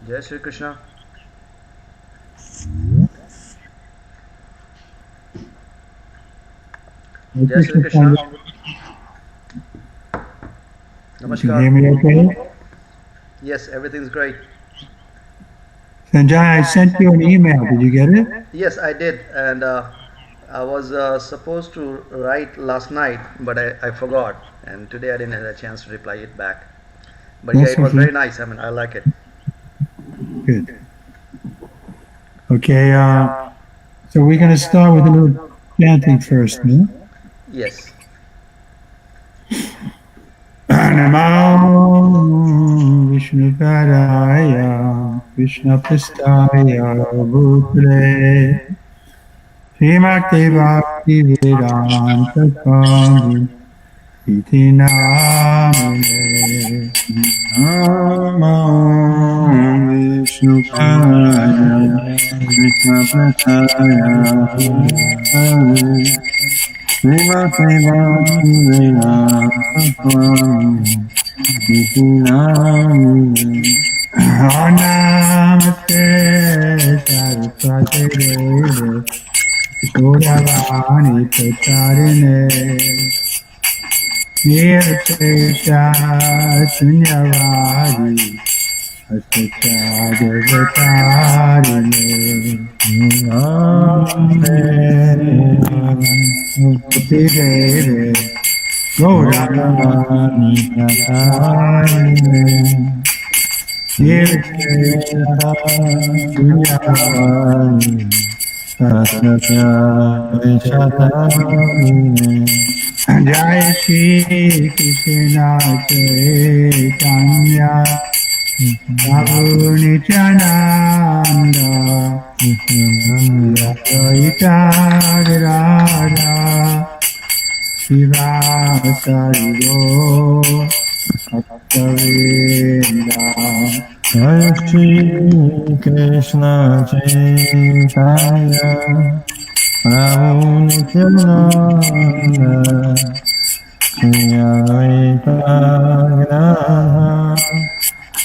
Jai Shri Krishna. Jai Shri Krishna. You can hear me okay? Yes, everything's great. Sanjay, I sent you an email. Did you get it? Yes, I did, and I was supposed to write last night, but I forgot, and today I didn't have a chance to reply it back. But yeah, That's it was okay. very nice. I mean, I like it. Good. Okay, so we're going to start with a little chanting first, no? Yes. Namo Vishnupadaya Krishnapastaya Bhutre Srimati Bhakti Vedanta Swami Iti Namine Namo Vishnupadaya Krishnapastaya Bhutre Srimati Bhakti Vedanta Swami Iti Namine Namaste Saraswati Deve Gauravani Pracharine Nirvesha Sunyavadi Asatya Devatarine Namaste Saraswati Deve Gauravani Pracharine Nirvesha Sunyavadi Asatya Devatarine Jai Shri Krishna Chaitanya Prabhu Nityananda Advaita Gadadhara Srivasadi Gaura Bhaktavrinda Jai Shri Krishna Chaitanya Prabhu Nityananda Shri Advaita Gadadhara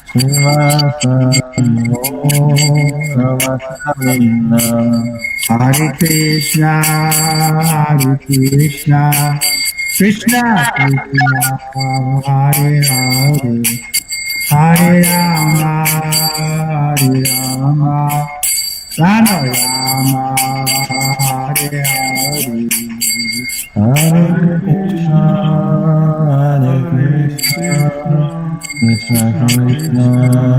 Srivasadi Gaura Bhaktavrinda Hare Krishna Krishna Krishna Hare Hare Hare Rama Rama Rama Hare Hare Hare Krishna Krishna Krishna Hare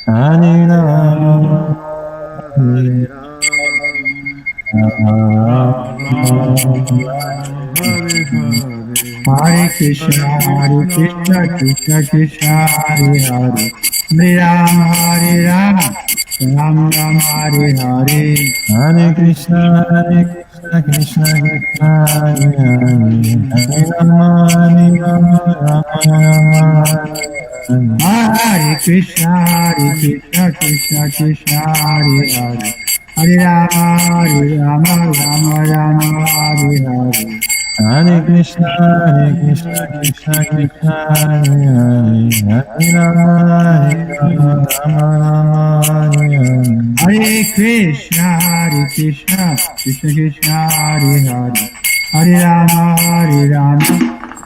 Hare Rama Hare Hare Krishna Krishna Krishna Hare Hare Hare Rama Rama Rama Hare Hare Hare Krishna Krishna Krishna Hare Hare Hare Rama Rama Rama Hare Krishna Krishna Krishna Hare Hare Hare Rama Rama Rama Hare Hare Hare Krishna Krishna Krishna Hare Hare Hare Rama Rama Rama Hare Hare Hare Krishna Krishna Krishna Hare Hare Hare Rama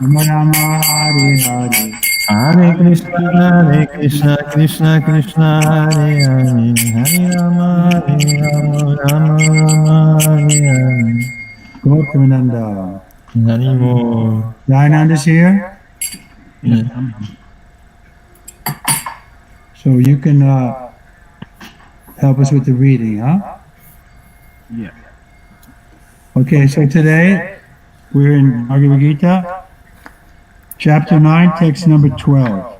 Rama Rama Hare Hare Hare Krishna Krishna Krishna Hare Hare Hare Rama Rama Hare Hare Gautamanda. Anymore. Dayanand is here? Yeah. So you can help us with the reading, huh? Yeah. Okay, so today we're in Bhagavad Gita, chapter 9, text number 12.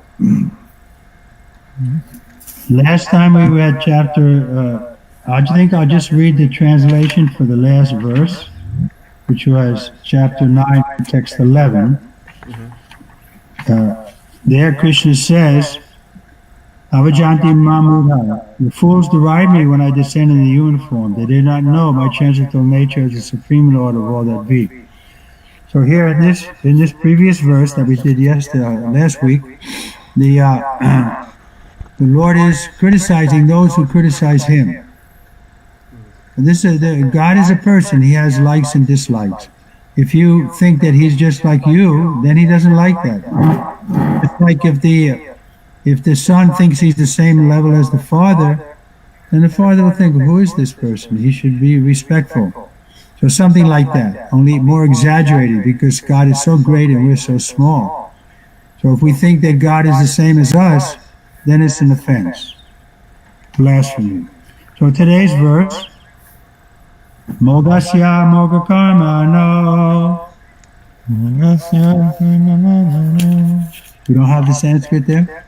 Last time we read chapter, I think I'll just read the translation for the last verse, which was chapter 9, text 11. There Krishna says, Avajanti Mamudha, the fools deride me when I descend in the uniform. They did not know my transcendental nature as the supreme lord of all that be. So here in this previous verse that we did last week, the the Lord is criticizing those who criticize Him. And God is a person. He has likes and dislikes. If you think that He's just like you, then He doesn't like that. It's like if the son thinks he's the same level as the father, then the father will think, who is this person? He should be respectful. So something like that, only more exaggerated, because God is so great and we're so small. So if we think that God is the same as us, then it's an offense, blasphemy. So today's verse, Mogasya Moga Karma no. We don't have the Sanskrit there?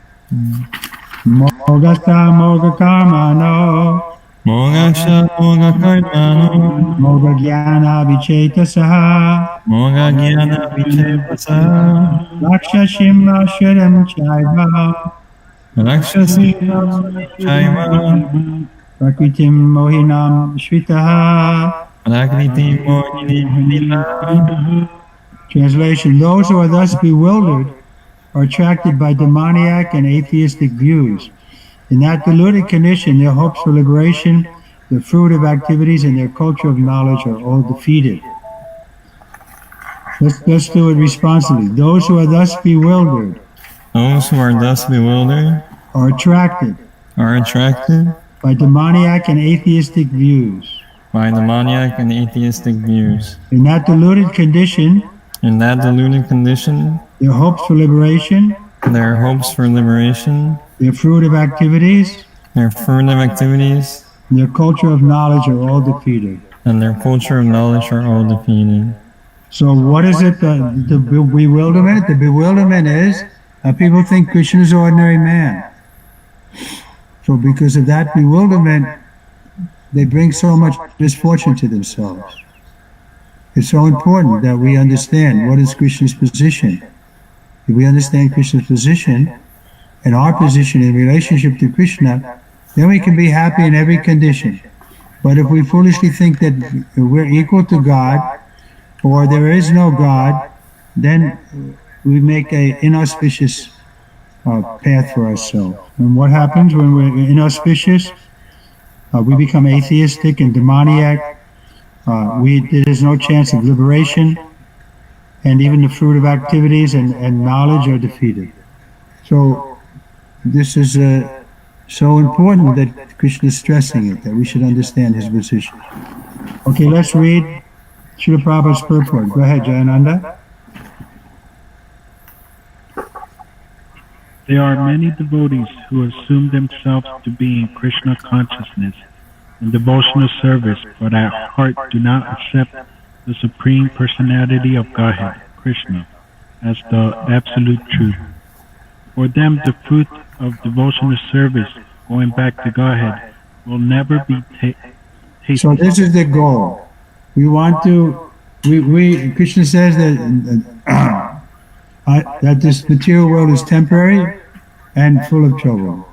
Mogasya Moga Karma no. Mogasya Moga Karma no. Moga Jnana Vichetasaha. Moga Jnana Vichetasaha. Rakshashim Ashiram Chaiva. Rakshasi Chaiva. Prakritim Mohinam Shvitaha. Prakriti Mohini. Translation: those who are thus bewildered are attracted by demoniac and atheistic views. In that deluded condition, their hopes for liberation, their fruitive activities, and their culture of knowledge are all defeated. Let's do it responsibly. Those who are thus bewildered are attracted by demoniac and atheistic views. In that deluded condition, their hopes for liberation, their fruitive activities, their culture of knowledge are all defeated. So what is it, the bewilderment? The bewilderment is people think Krishna is an ordinary man. So because of that bewilderment, they bring so much misfortune to themselves. It's so important that we understand what is Krishna's position. If we understand Krishna's position and our position in relationship to Krishna, then we can be happy in every condition. But if we foolishly think that we're equal to God or there is no God, then we make an inauspicious path for ourselves. And what happens when we're inauspicious? We become atheistic and demoniac. There is no chance of liberation, and even the fruit of activities and knowledge are defeated. So this is so important that Krishna is stressing it, that we should understand his position. Okay, let's read Srila Prabhupada's purport. Go ahead, Jayananda. There are many devotees who assume themselves to be in Krishna consciousness and devotional service, but at heart do not accept the Supreme Personality of Godhead, Krishna, as the absolute truth. For them, the fruit of devotional service, going back to Godhead, will never be tasted. So this is the goal. We want to, Krishna says that this material world is temporary and full of trouble.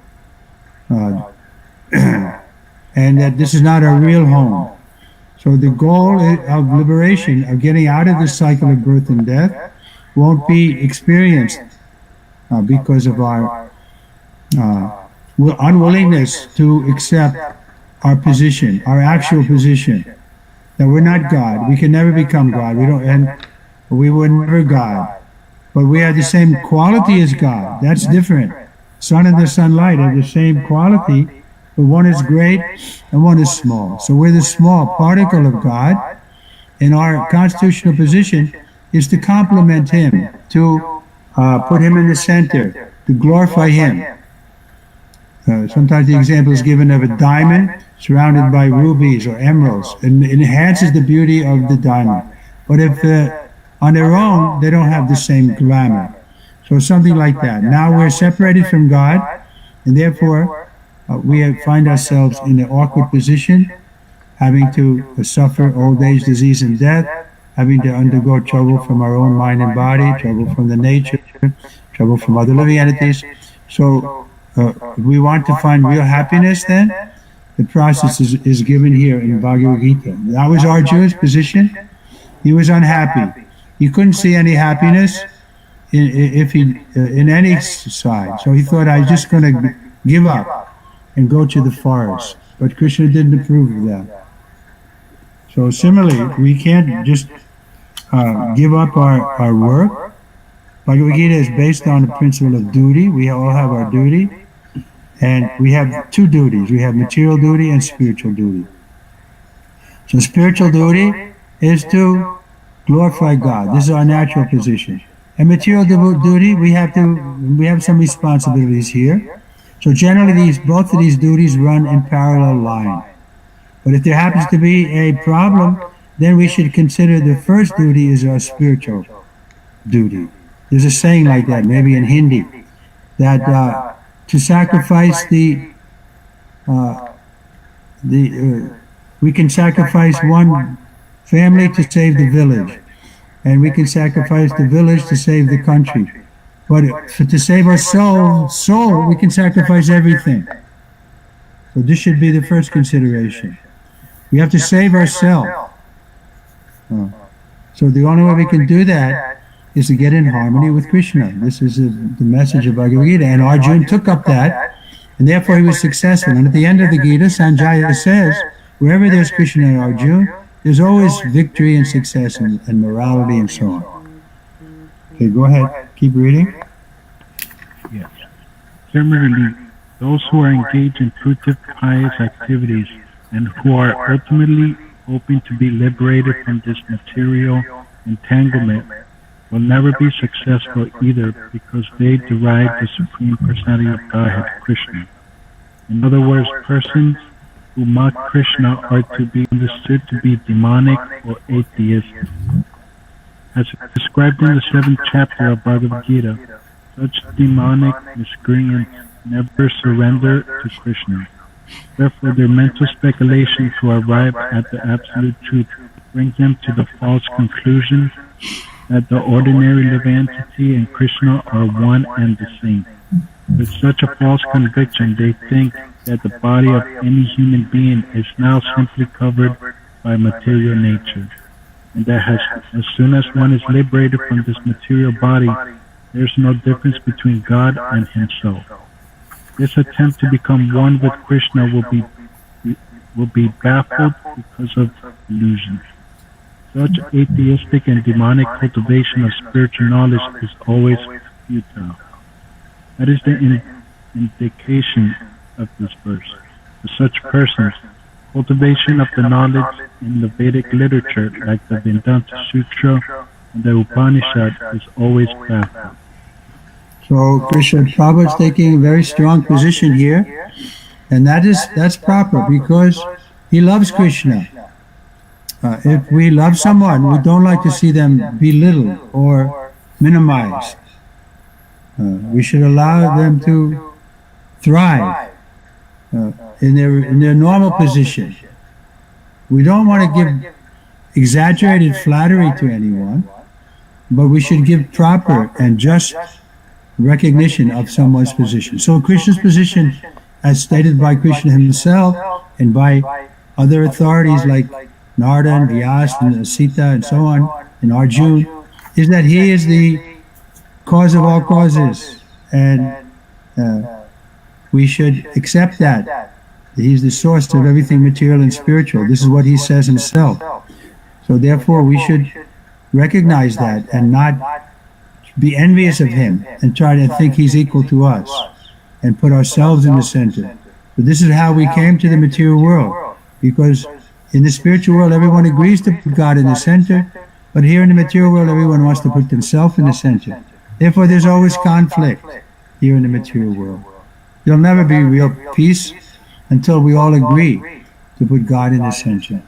And that this is not our real home. So the goal of liberation, of getting out of the cycle of birth and death, won't be experienced because of our unwillingness to accept our position, our actual position, that we're not God. We can never become God. We were never God. But we have the same quality as God. That's different. Sun and the sunlight have the same quality, but one is great and one is small. So we're the small particle of God, and our constitutional position is to complement him, to put him in the center, to glorify him. Sometimes the example is given of a diamond surrounded by rubies or emeralds, and it enhances the beauty of the diamond. But if on their own, they don't have the same glamour. So something like that. Now we're separated from God, and therefore we find ourselves in an awkward position, having to suffer old age, disease, and death, having to undergo trouble from our own mind and body, trouble from the nature, trouble from other living entities. So if we want to find real happiness, then the process is given here in Bhagavad Gita. That was Arjuna's position. He was unhappy. He couldn't see any happiness if he in any side. So he thought, I was just going to give up and go to the forest. But Krishna didn't approve of that. So similarly, we can't just give up our work. Bhagavad Gita is based on the principle of duty. We all have our duty. And we have two duties. We have material duty and spiritual duty. So spiritual duty is to glorify God. This is our natural position. And material duty, we have some responsibilities here. So generally, both of these duties run in parallel line. But if there happens to be a problem, then we should consider the first duty is our spiritual duty. There's a saying like that, maybe in Hindi, that to sacrifice we can sacrifice one family to save the village, and we can sacrifice the village to save the country. But to save our soul, we can sacrifice everything. So this should be the first consideration. We have to save ourselves. So the only way we can do that is to get in harmony with Krishna. This is the message of Bhagavad Gita. And Arjuna took up that, and therefore he was successful. And at the end of the Gita, Sanjaya says, wherever there's Krishna and Arjuna, there's always victory and success and morality and so on. Okay, go ahead. Keep reading. Yes. Similarly, those who are engaged in fruitive pious activities and who are ultimately hoping to be liberated from this material entanglement will never be successful either, because they derive the Supreme Personality of Godhead, Krishna. In other words, persons who mock Krishna are to be understood to be demonic or atheistic. As described in the 7th chapter of Bhagavad Gita, such demonic miscreants never surrender to Krishna. Therefore, their mental speculation to arrive at the absolute truth brings them to the false conclusion that the ordinary living entity and Krishna are one and the same. With such a false conviction, they think that the body of any human being is now simply covered by material nature, and that as soon as one is liberated from this material body, there is no difference between God and himself. This attempt to become one with Krishna will be baffled because of illusion. Such atheistic and demonic cultivation of spiritual knowledge is always futile. That is the indication of this verse. For such persons, cultivation of the knowledge in the Vedic literature, like the Vedanta Sutra and the Upanishad, is always baffled. So Krishna Prabhupada is taking a very strong position here, and that's proper because he loves Krishna. If we love someone, we don't like to see them belittled or minimized. We should allow them to thrive in their normal position. We don't want to give exaggerated flattery to anyone, but we should give proper and just recognition of someone's position. So Krishna's position, as stated by Krishna himself and by other authorities like Narada and Vyas and Sita and so on, and Arjuna, is that he is the cause of all causes, and we should accept that. He's the source of everything material and spiritual. This is what he says himself. So therefore we should recognize that and not be envious of him and try to think he's equal to us and put ourselves in the center. But this is how we came to the material world, because in the spiritual world everyone agrees to put God in the center, but here in the material world everyone wants to put themselves in the center. Therefore there's always conflict here in the material world. There'll never be real peace until we all agree to put God in the center.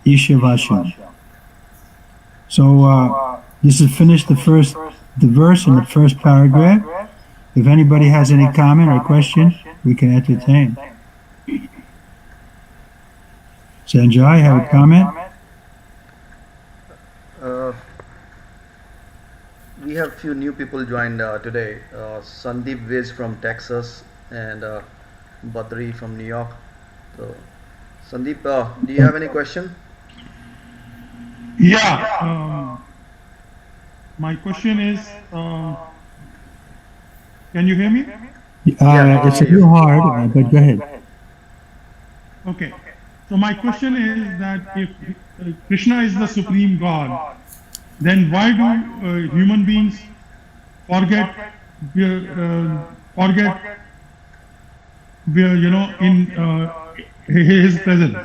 Ishavasham. So this has finished the verse in the first paragraph. If anybody has any comment or question, we can entertain. Sanjay, have a comment? We have few new people joined today. Sandeep Viz from Texas and Badri from New York. So, Sandeep, do you have any question? Yeah. My question is, can you hear me? Yeah, It's a hear you. little hard, but go ahead. Okay. So my question is that if Krishna is the supreme God, then why do human beings forget, forget, in his presence?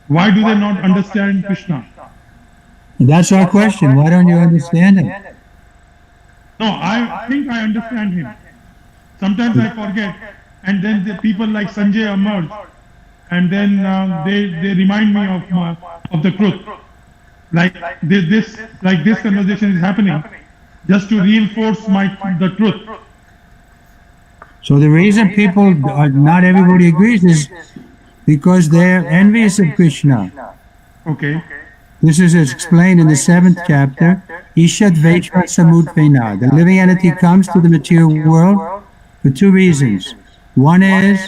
Why do they not understand Krishna? That's our question. Why don't you understand him? No, I think I understand him. Sometimes I forget, and then the people like Sanjay emerge, and then they remind me of the truth. Like this conversation is happening, just to reinforce the truth. So the reason people, not everybody agrees, is because they're envious of Krishna. Okay. This is explained in the 7th chapter. Ishad Vaishva Samudvena. The living entity comes to the material world for two reasons. One is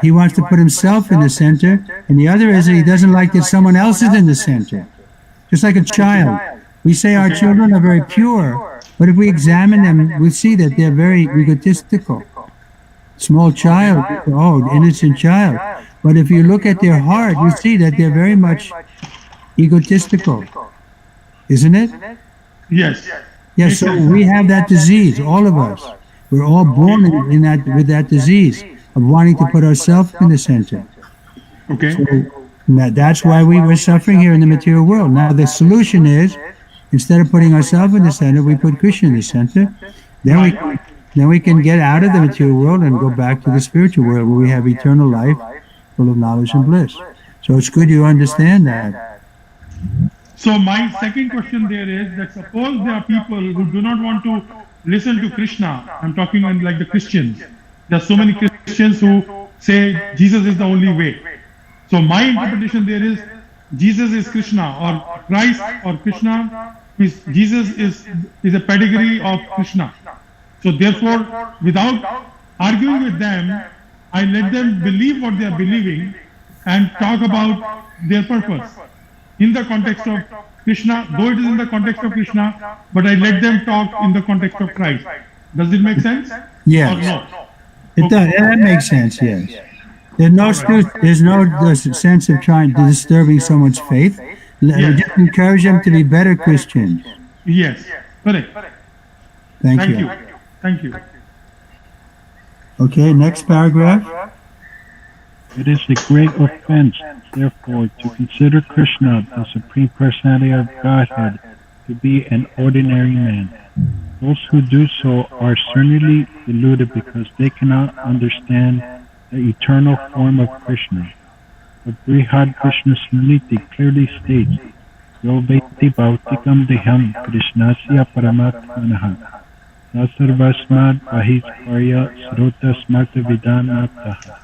he wants to put himself in the center, and the other is that he doesn't like that someone else is in the center. Just like a child. We say our children are very pure, but if we examine them, we see that they're very egotistical. Small child, oh, innocent child. But if you look at their heart, you see that they're very much egotistical. Isn't it? Yes. Yes, so we have that disease, all of us. We're all born in that with that disease of wanting to put ourselves in the center. Okay. So that's why we were suffering here in the material world. Now the solution is, instead of putting ourselves in the center, we put Krishna in the center. Then we can get out of the material world and go back to the spiritual world where we have eternal life full of knowledge and bliss. So it's good you understand that. So my second question there is that suppose there are people who do not want to listen to Krishna. I'm talking like the Christians. There are so many Christians who say Jesus is the only way. So my interpretation there is Jesus is Krishna, or Christ or Krishna is Jesus is a pedigree of Krishna. So therefore, without arguing with them, I let them believe what they are believing and talk about their purpose in the context of Krishna, though it is in the context of Krishna, but I let them talk in the context of Christ. Does it make sense? Yes. Or no? It does. That makes sense, yes. There's no sense of trying to disturbing someone's faith. We just encourage them to be better Christians. Yes, correct. Thank you. Thank you. Okay, next paragraph. It is a great offense, therefore, to consider Krishna, the Supreme Personality of Godhead, to be an ordinary man. Those who do so are certainly deluded because they cannot understand the eternal form of Krishna. The Brihad Krishna Smriti clearly states, Yo Vaiti Bhautikam Deham Krishnasya Paramatmanaha Sasarvasmad Ahit Parya Srota Smarta Vidanataha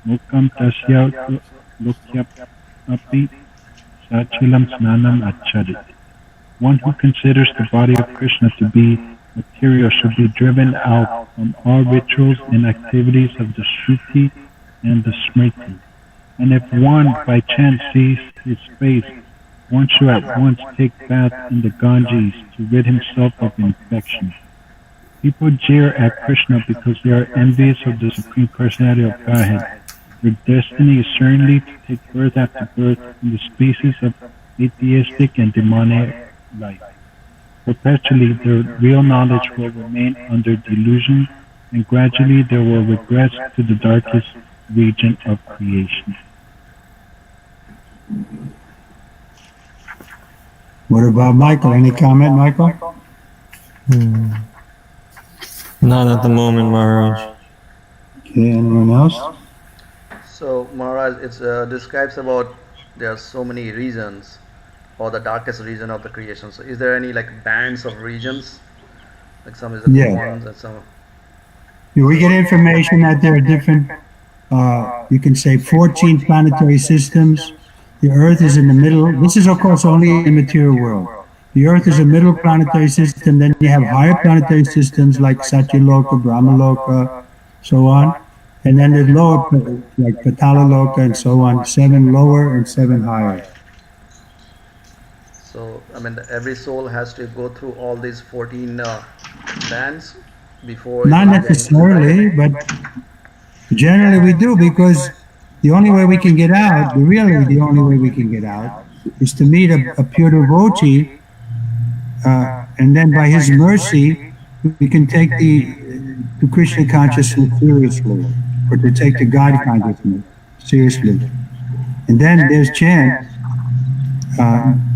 Mukam Tasya Lokyap Api Sachilam Snanam Acharit. One who considers the body of Krishna to be material should be driven out from all rituals and activities of the Shruti and the Smriti. And if one by chance sees his face, one should at once take bath in the Ganges to rid himself of infection. People jeer at Krishna because they are envious of the Supreme Personality of Godhead. Their destiny is certainly to take birth after birth in the species of atheistic and demonic life. Perpetually, their real knowledge will remain under delusion, and gradually they will regress to the darkest region of creation. What about Michael? Any comment, Michael? Not at the moment, Maharaj. Okay, anyone else? So Maharaj, it describes about there are so many regions, or the darkest region of the creation. So is there any like bands of regions? Like some is the good ones and some. We get information that there are different, you can say 14 planetary systems. The Earth is in the middle. This is, of course, only in the material world. The Earth is a middle planetary system. Then you have higher planetary systems like Satyaloka, Brahmaloka, so on. And then there's lower, like Patalaloka and so on, 7 lower and 7 higher. So, I mean, every soul has to go through all these 14 bands before. Not necessarily, but generally we do, because the only way we can get out, really the only way we can get out, is to meet a pure devotee, and then by his mercy, we can take the Krishna consciousness seriously, or to take the God consciousness seriously. And then there's chance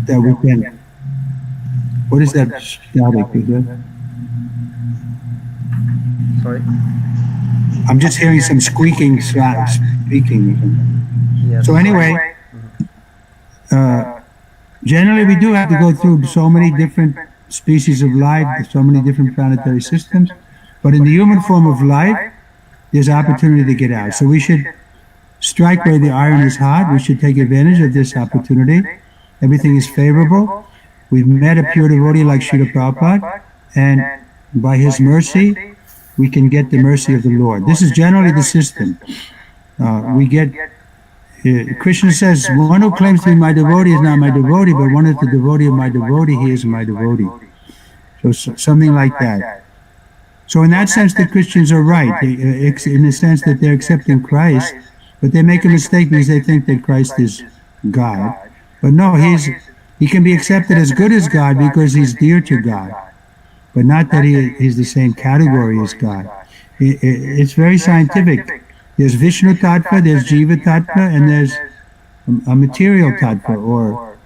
that we can. What is that static? Is it? Sorry? I'm just hearing some squeaking speaking. Yes. So anyway, generally we do have to go through so many different species of life, so many different planetary systems, but in the human form of life, there's opportunity to get out. So we should strike where the iron is hot. We should take advantage of this opportunity. Everything is favorable. We've met a pure devotee like Srila Prabhupada, and by his mercy, we can get the mercy of the Lord. This is generally the system. We get, Krishna says, one who claims to be my devotee is not my devotee, but one is the devotee of my devotee, he is my devotee. So something like that. So in that sense, the Christians are right, in the sense that they're accepting Christ, but they make a mistake because they think that Christ is God. But no, he can be accepted as good as God because he's dear to God, but not that he's the same category as God. It's very scientific. There's Vishnu Tattva, there's Jiva Tattva, and there's a material Tattva, or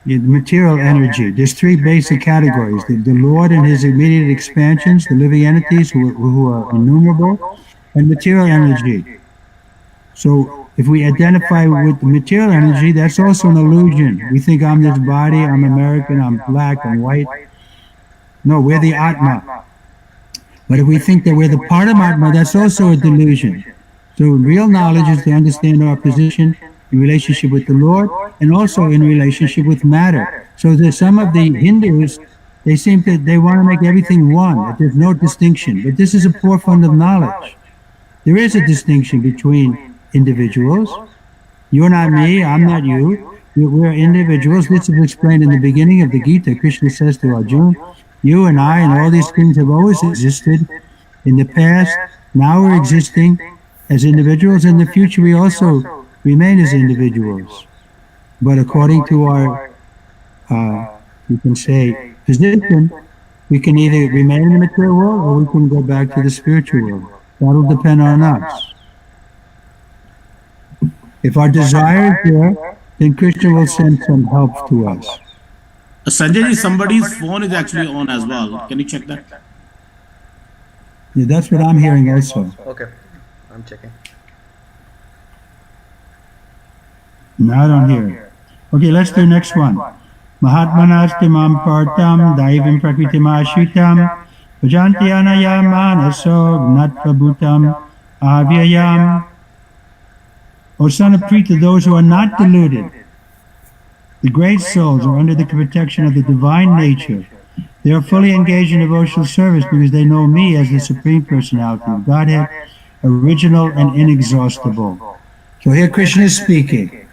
material energy. There's three basic categories. The Lord and his immediate expansions, the living entities who are innumerable, and material energy. So if we identify with the material energy, that's also an illusion. We think I'm this body, I'm American, I'm black, I'm white. No, we're the Atma. But if we think that we're the part of Atma, that's also a delusion. So real knowledge is to understand our position in relationship with the Lord, and also in relationship with matter. So there's some of the Hindus, they want to make everything one, that there's no distinction. But this is a poor fund of knowledge. There is a distinction between individuals. You're not me, I'm not you. We're individuals. This is explained in the beginning of the Gita. Krishna says to Arjuna, you and I and all these things have always existed in the past. Now we're existing as individuals. In the future we also remain as individuals. But according to our, you can say, position, we can either remain in the material world or we can go back to the spiritual world. That'll depend on us. If our desire is there, then Krishna will send some help to us. Sanjay, somebody's phone is actually on as well. Can you check that? Yeah, that's what I'm hearing also. Okay, I'm checking. No, I don't hear it. Okay, let's do next one. Mahatmanastimam partam daivim prakritim ashitam vajantiyanaya manaso gnatprabhutam avyayam. O son of Prita, those who are not deluded, the great souls are under the protection of the divine nature. They are fully engaged in devotional service because they know me as the Supreme Personality of Godhead, original and inexhaustible. So here Krishna is speaking.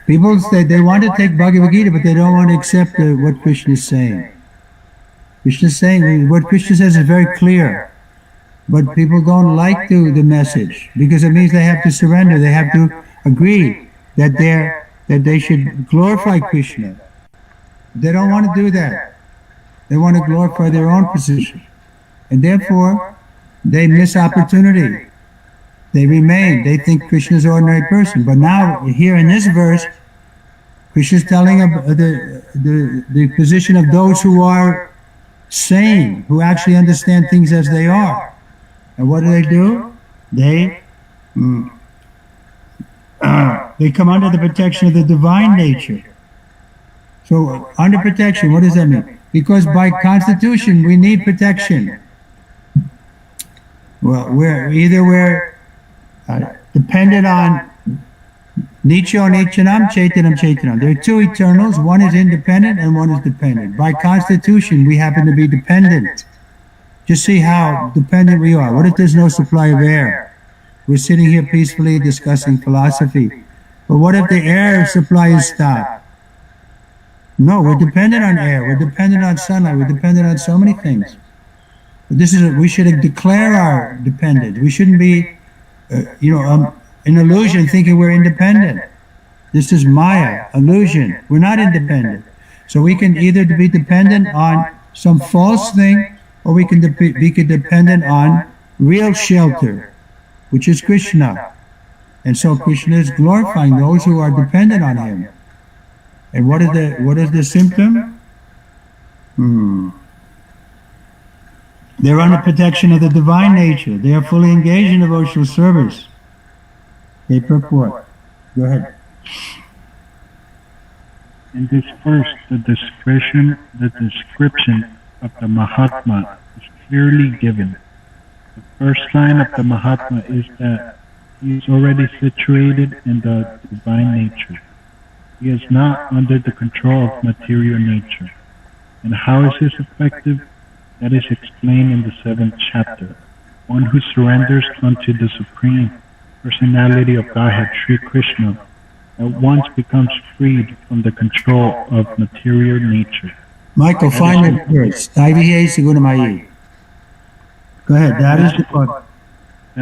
People say they want to take Bhagavad Gita, but they don't want to accept what Krishna is saying. Krishna is saying, what Krishna says is very clear. But people don't like the message because it means they have to surrender. They have to agree that they should glorify Krishna. They don't want to do that. They want to glorify their own position. And therefore, they miss opportunity. They remain. They think Krishna is an ordinary person. But now, here in this verse, Krishna is telling the position of those who are sane, who actually understand things as they are. And what do? They come under the protection of the divine nature. So under protection, what does that mean? Because by constitution we need protection. Well, we're dependent on Nicho Nichanam, Chaitanam Chaitanam. There are two eternals, one is independent and one is dependent. By constitution we happen to be dependent. Just see how dependent we are. What if there's no supply of air? We're sitting here peacefully discussing philosophy. But what if the air supply is stopped? No, we're dependent on air. We're dependent on sunlight. We're dependent on so many things. We should declare our dependence. We shouldn't be, an illusion thinking we're independent. This is Maya, illusion. We're not independent. So we can either be dependent on some false thing, or we can be dependent on real shelter, which is Krishna. And so Krishna is glorifying those who are dependent on him. And what is the symptom? They're under protection of the divine nature. They are fully engaged in devotional service. They purport. Go ahead. In this verse, the description of the Mahatma is clearly given. The first sign of the Mahatma is that he is already situated in the divine nature. He is not under the control of material nature. And how is this effective? That is explained in the 7th chapter. One who surrenders unto the Supreme Personality of Godhead, Sri Krishna, at once becomes freed from the control of material nature. Michael, find it first. Go ahead. That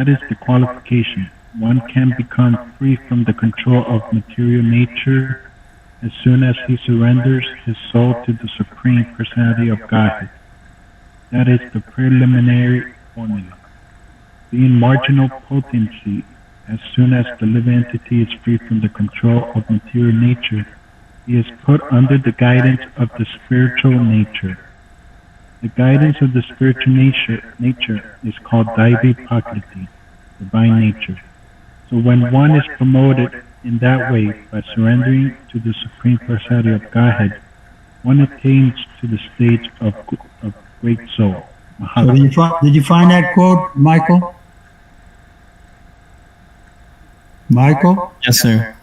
is the qualification. One can become free from the control of material nature as soon as he surrenders his soul to the Supreme Personality of Godhead. That is the preliminary formula. Being marginal potency, as soon as the living entity is free from the control of material nature, he is put under the guidance of the spiritual nature. The guidance of the spiritual nature is called Daivi Prakriti, divine nature. So when one is promoted in that way by surrendering to the Supreme Personality of Godhead, one attains to the stage of great soul. So did you find that quote, Michael? Michael? Yes, sir.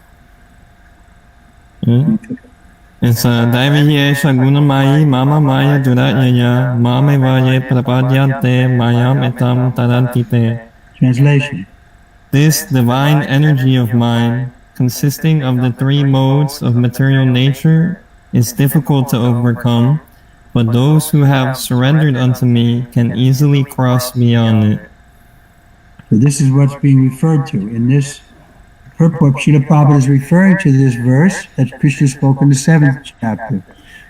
It's Daiviyesha Gunamayi Mama Maya Jurayaya Mame Vaye Prapadyante Mayam Etam Tarantite. Translation. This divine energy of mine, consisting of the three modes of material nature, is difficult to overcome, but those who have surrendered unto me can easily cross beyond it. So this is what's being referred to in this purport. Srila Prabhupada is referring to this verse that Krishna spoke in the 7th chapter.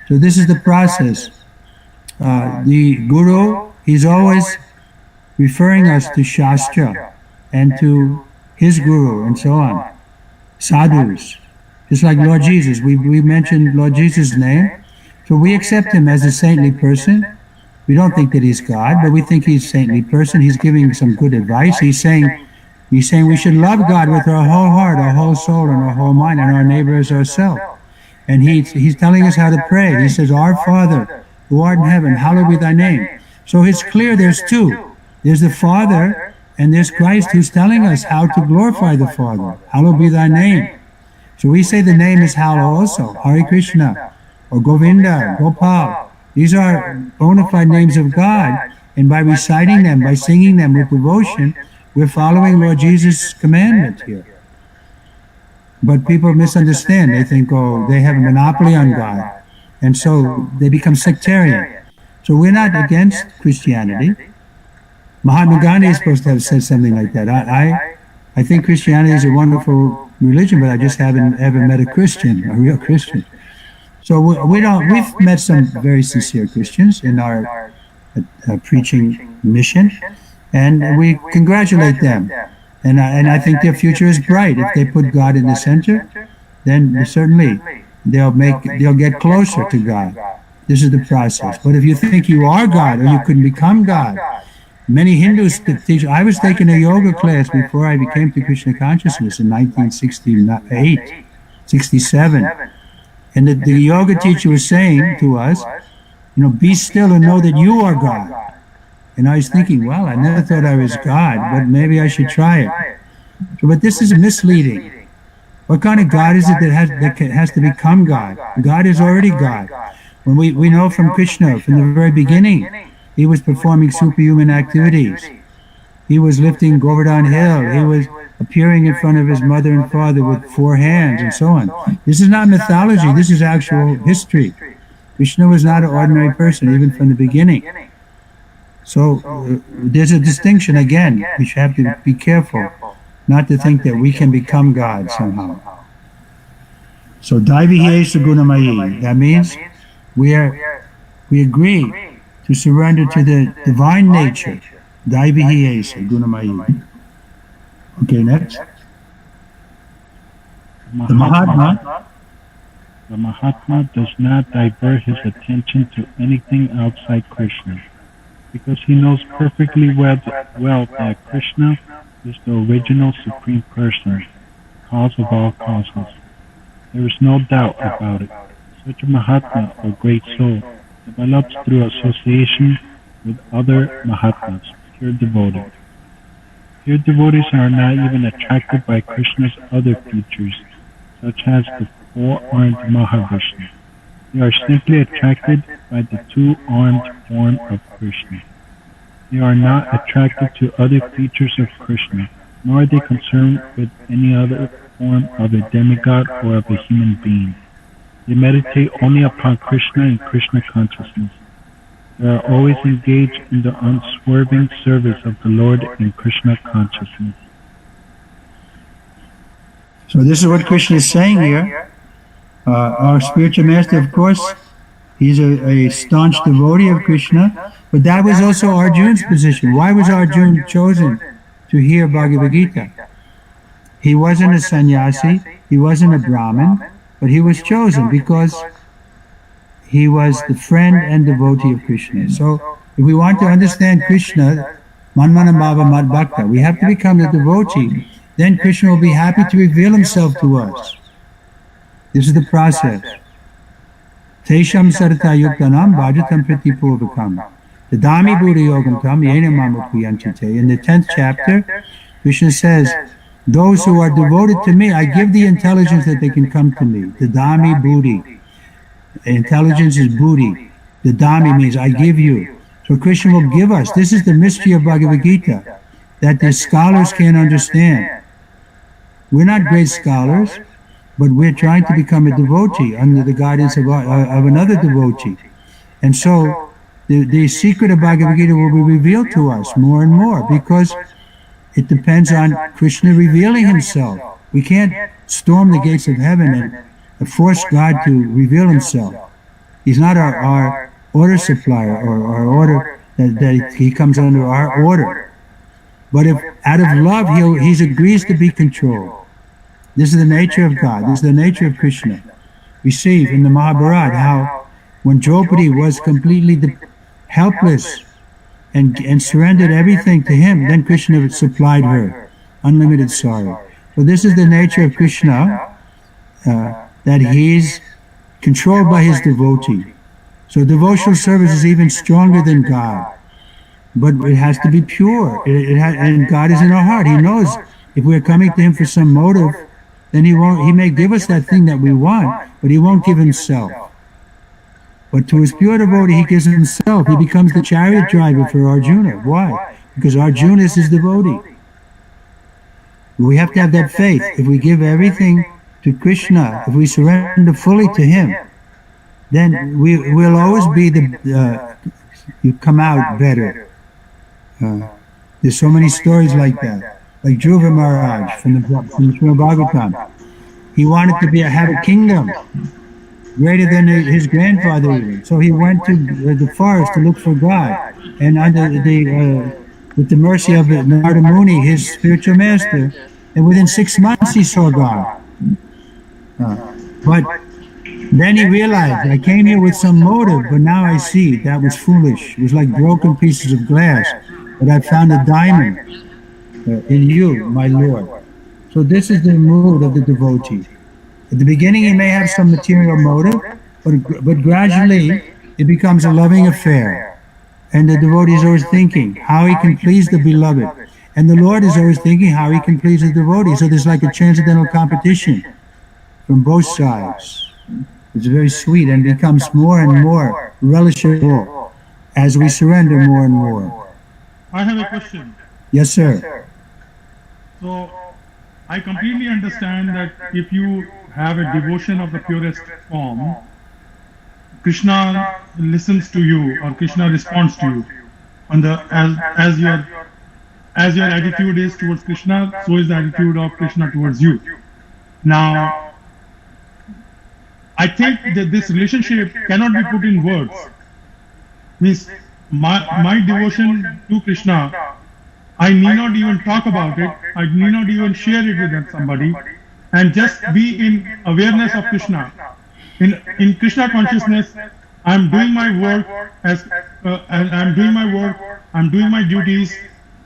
So this is the process. The Guru, he's always referring us to Shastra and to his Guru and so on. Sadhus. Just like Lord Jesus. We mentioned Lord Jesus' name. So we accept him as a saintly person. We don't think that he's God, but we think he's a saintly person. He's giving some good advice. He's saying we should love God with our whole heart, our whole soul, and our whole mind, and our neighbor as ourselves. And he's telling us how to pray. He says, Our Father, who art in heaven, hallowed be thy name. So it's clear there's two. There's the Father, and there's Christ who's telling us how to glorify the Father. Hallowed be thy name. So we say the name is hallowed also, Hare Krishna, or Govinda, Gopal. These are bona fide names of God, and by reciting them, by singing them with devotion, we're following Lord Jesus' commandment here. But people misunderstand. They think, they have a monopoly on God, and so they become sectarian. So we're not against Christianity. Mahatma Gandhi is supposed to have said something like that. I think Christianity is a wonderful religion, but I just haven't ever met a Christian, a real Christian. So we've met some very sincere Christians in our preaching mission, and we congratulate them. And I think their future is bright. If they put God in the center, then certainly they'll get closer to God. This is the process. But if you think you are God or you couldn't become God, many Hindus teach. I was taking a yoga class before I became to Krishna consciousness in 1968, 67. And the yoga teacher was saying to us, be still and know that you are God. And I was thinking, well, I never thought I was God, but maybe I should try it. But this is misleading. What kind of God is it that has to become God? God is already God. When we know from Krishna, from the very beginning, he was performing superhuman activities. He was lifting Govardhan Hill. He was appearing in front of his mother and father with 4 hands and so on. This is not mythology, this is actual history. Krishna was not an ordinary person, even from the beginning. So there's a distinction again. We should have to be careful not to think that we can become God somehow. So Daivihyesa Gunamayi, that means we agree to surrender to the divine nature. Daivihyesa Gunamayi. Okay, next. The Mahatma does not divert his attention to anything outside Krishna, because he knows perfectly well that Krishna is the original Supreme Person, cause of all causes. There is no doubt about it. Such a Mahatma, or great soul, develops through association with other Mahatmas, pure devotees. Pure devotees are not even attracted by Krishna's other features, such as the 4-armed Mahavishnu. They are simply attracted by the 2-armed form of Krishna. They are not attracted to other features of Krishna, nor are they concerned with any other form of a demigod or of a human being. They meditate only upon Krishna and Krishna consciousness. They are always engaged in the unswerving service of the Lord in Krishna consciousness. So this is what Krishna is saying here. Our spiritual master, of course, he's a staunch devotee of Krishna, but that was also Arjuna's position. Why was Arjuna chosen to hear Bhagavad Gita? He wasn't a sannyasi, he wasn't a Brahmin, but he was chosen because he was the friend and devotee of Krishna. So if we want to understand Krishna, Manmana Bhava Mad Bhakta, we have to become a devotee. Then Krishna will be happy to reveal himself to us. This is the process. Tesham sarta yuktanam bhajatam pratipurvakam. Tadami buddha yogam tam yena mamapuyanchite. In the 10th chapter, Krishna says, those who are devoted to me, I give the intelligence that they can come to me. Tadami buddhi. Intelligence is buddhi. Tadami means I give you. So Krishna will give us. This is the mystery of Bhagavad Gita that the scholars can't understand. We're not great scholars, but we're trying to become a devotee under the guidance of another devotee. And so the secret of Bhagavad Gita will be revealed to us more and more because it depends on Krishna revealing himself. We can't storm the gates of heaven and force God to reveal himself. He's not our order supplier or our order that he comes under our order. But if out of love he agrees to be controlled. This is the nature of God. This is the nature of Krishna. We see in the Mahabharata how when Draupadi was completely helpless and surrendered everything to him, then Krishna supplied her unlimited sorrow. So this is the nature of Krishna, that he's controlled by his devotee. So devotional service is even stronger than God. But it has to be pure. And God is in our heart. He knows if we're coming to him for some motive, then he may give us that thing that we want, but he won't give himself. But to his pure devotee, he gives himself. He becomes the chariot driver for Arjuna. Why? Because Arjuna is his devotee. We have to have that faith. If we give everything to Krishna, if we surrender fully to him, then we'll always be you come out better. There's so many stories like that. Like Dhruva Maharaj from the Srimad Bhagavatam. He wanted to have a kingdom greater than his grandfather even. So he went to the forest to look for God. And with the mercy of Narada Muni, his spiritual master, and within 6 months he saw God. But then he realized, I came here with some motive, but now I see that was foolish. It was like broken pieces of glass. But I found a diamond in you, my Lord. So this is the mood of the devotee. At the beginning he may have some material motive, but gradually it becomes a loving affair. And the devotee is always thinking how he can please the beloved. And the Lord is always thinking how he can please the devotee. So there's like a transcendental competition from both sides. It's very sweet and becomes more and more relishable as we surrender more and more. I have a question. Yes, sir. So, I completely understand that if you have a devotion of the purest form, Krishna listens to you or Krishna responds to you. As your attitude is towards Krishna, so is the attitude of Krishna towards you. Now, I think that this relationship cannot be put in words. Means my devotion to Krishna, I need not even talk about it. I need not even share it with somebody, and just be in awareness of Krishna. In Krishna consciousness, I'm doing my work I'm doing my duties,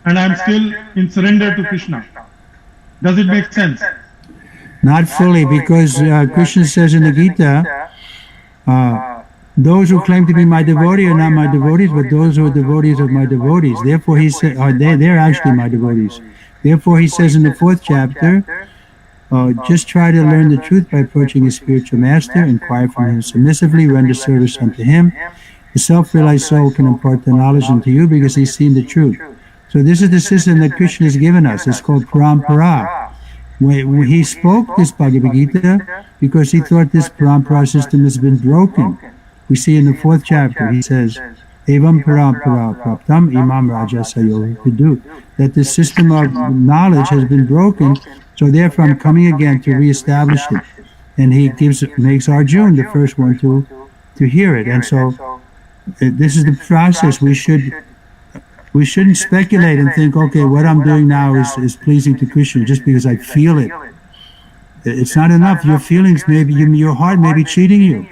and I'm still in surrender to Krishna. Does it make sense? Not fully, because Krishna says in the Gita, those who claim to be my devotee are not my devotees, but those who are devotees of my devotees. Therefore, he said, they're actually my devotees. Therefore, he says in the 4th chapter, just try to learn the truth by approaching his spiritual master, inquire from him submissively, render service unto him. The self-realized soul can impart the knowledge unto you because he's seen the truth. So this is the system that Krishna has given us. It's called Parampara. When he spoke this Bhagavad Gita because he thought this Parampara system has been broken. We see in the 4th chapter, he says, Evam Parampara Praptam Imam Raja Sayo Vidu, that the system of knowledge has been broken, so therefore I'm coming again to reestablish it. And he makes Arjuna the first one to hear it. And so this is the process. We shouldn't speculate and think, okay, what I'm doing now is pleasing to Krishna just because I feel it. It's not enough. Your feelings your heart may be cheating you.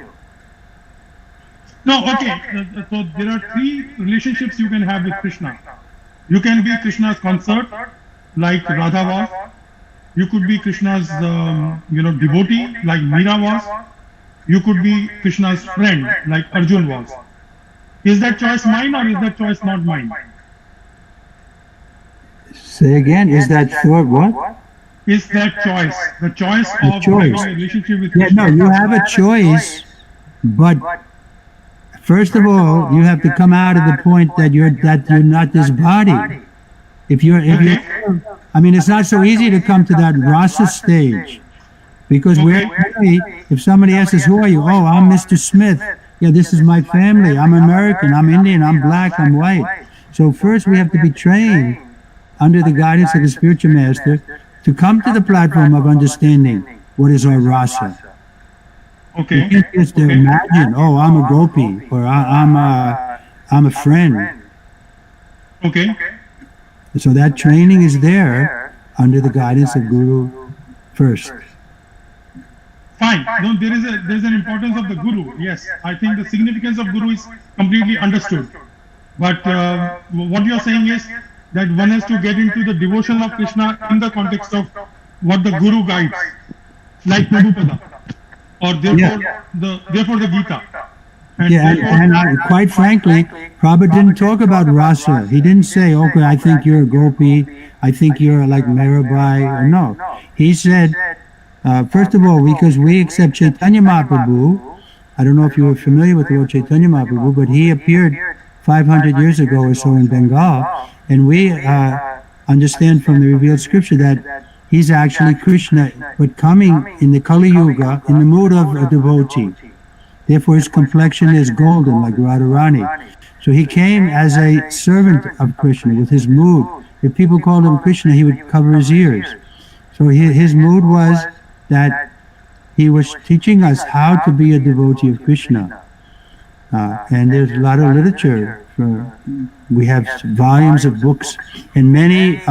No, okay. So there are 3 relationships you can have with Krishna. You can be Krishna's consort, like Radha was. You could be Krishna's, devotee, like Meera was. You could be Krishna's friend, like Arjun was. Is that choice mine or is that choice not mine? Say again, is that thought what? Is that choice, the choice of having a relationship with Yeah, Krishna? no, you have a choice, but first of all, you have to come out of the point that you're not this body. If you're, I mean, it's not so easy to come to that rasa stage, because if somebody asks us, who are you? Oh, I'm Mr. Smith. Yeah, this is my family. I'm American. I'm Indian. I'm black. I'm white. So first, we have to be trained under the guidance of the spiritual master to come to the platform of understanding what is our rasa. Okay. You can't just imagine, oh, I'm a gopi, or I'm a friend. Okay. So that training is there under the guidance of Guru first. Fine. No, there's an importance of the Guru. Yes, I think the significance of Guru is completely understood. But what you're saying is that one has to get into the devotion of Krishna in the context of what the Guru guides, like Prabhupada, or therefore the Gita. And quite frankly, Prabhupada didn't talk about rasa. He didn't say, okay, I think you're a gopi, I think you're like Mirabai. No. He said, first of all, because we accept Chaitanya Mahaprabhu, I don't know if you were familiar with the Lord Chaitanya Mahaprabhu, but he appeared 500 years ago or so in Bengal, and we understand from the revealed scripture that he's actually Krishna, but coming in the Kali Yuga in the mood of a devotee. Therefore, his complexion is golden, like Radharani. So he came as a servant of Krishna with his mood. If people called him Krishna, he would cover his ears. So his mood was that he was teaching us how to be a devotee of Krishna. And there's a lot of literature. We have volumes of books and many,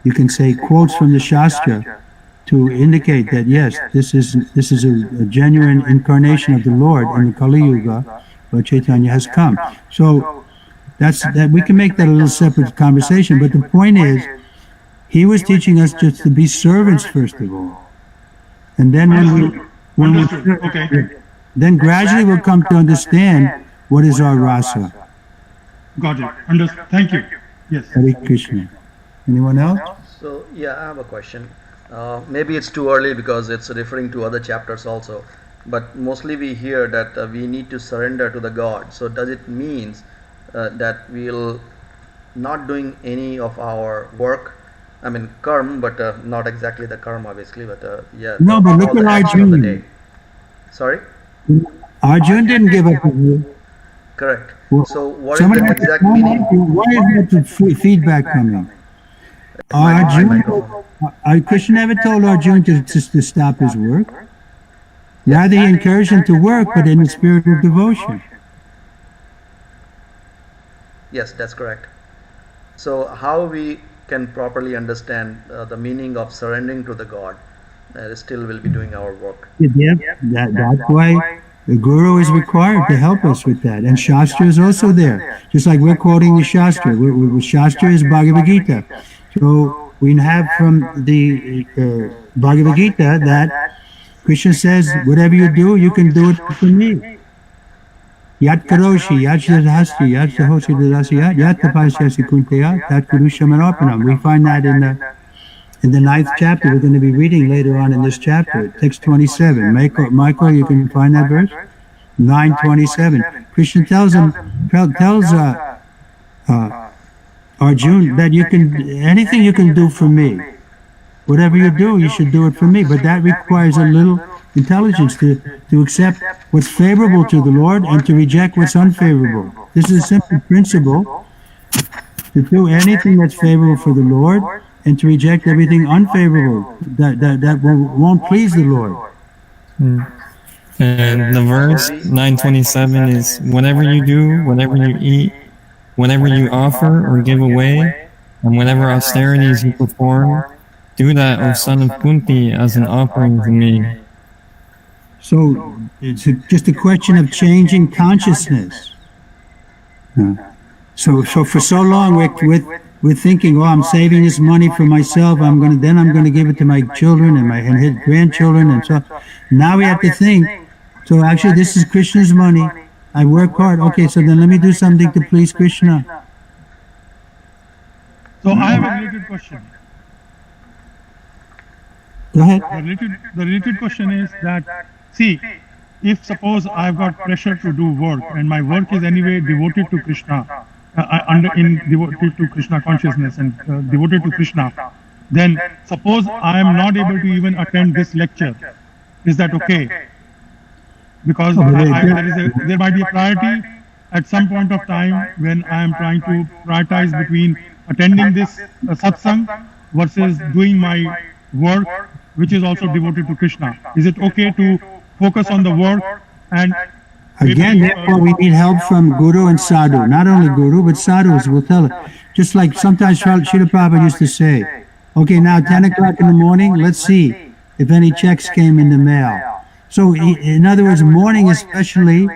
you can say, quotes from the Shastra to indicate that yes, this is a genuine incarnation of the Lord in the Kali Yuga, where Chaitanya has come. So that we can make that a little separate conversation, but the point is, he was teaching us just to be servants first of all, and then then gradually we'll come to understand what is our rasa. Got it. Understood. Thank you. Yes. Hare Krishna. Anyone else? So yeah, I have a question. Maybe it's too early because it's referring to other chapters also, but mostly we hear that we need to surrender to the God. So does it mean that we'll not doing any of our work I mean, karma, but not exactly the karma, basically, but yeah, No, but look all at the action of the day. Arjuna. Sorry? Arjuna didn't give up his will. Correct. Well, So, what is somebody the has to exact explain meaning? that. Why is that feedback coming? My Arjuna, microphone. Krishna never told Arjuna to stop his work. Rather, he encouraged him to work, but in the spirit of devotion. Yes, that's correct. So, how we can properly understand the meaning of surrendering to the God, still will be doing our work. Yeah, that's why the Guru is required to help us with that. And Shastra is also there. Just like we're quoting the Shastra. Shastra is Bhagavad Gita. So we have from the Bhagavad Gita that Krishna says, whatever you do, you can do it for me. Yat karoshi, yat shadhasti, yat sahoshi dadasi, yat tapasyasi kunteya, tat guru shamanarpanam. We find that in the 9th chapter. We're going to be reading later on in this chapter, text 27. Michael, you can find that verse? 9:27. Krishna tells Arjuna that anything you can do for me. Whatever you do, you should do it for me. But that requires a little intelligence to accept what's favorable to the Lord and to reject what's unfavorable. This is a simple principle, to do anything that's favorable for the Lord and to reject everything unfavorable that won't please the Lord. And the verse 927 is, whatever you do, whatever you eat, whatever you offer or give away, and whatever austerities you perform, do that, O son of Kunti, as an offering to me. So it's just a question of changing consciousness. So for so long we're thinking, oh, I'm saving this money for myself. I'm going to give it to my children and his grandchildren, and so now we have to think. So actually, this is Krishna's money. I work hard. Okay, so then let me do something to please Krishna. So I have a related question. Go ahead. The related question is that, see, if suppose I've got pressure to do work and my work is anyway devoted to Krishna, devoted to Krishna consciousness and devoted to Krishna, then suppose I am not able to even attend this lecture, is that okay? Because there might be a priority at some point of time when I am trying to prioritize between attending this satsang versus doing my work, which is also devoted to Krishna. Is it okay to focus on the work and again, therefore we need help from Guru and Sadhu. Not only Guru, but Sadhus will tell it. Just like sometimes Srila Prabhupada used to say, okay, now 10 o'clock in the morning, let's see if any checks came in the mail. So in other words, morning especially,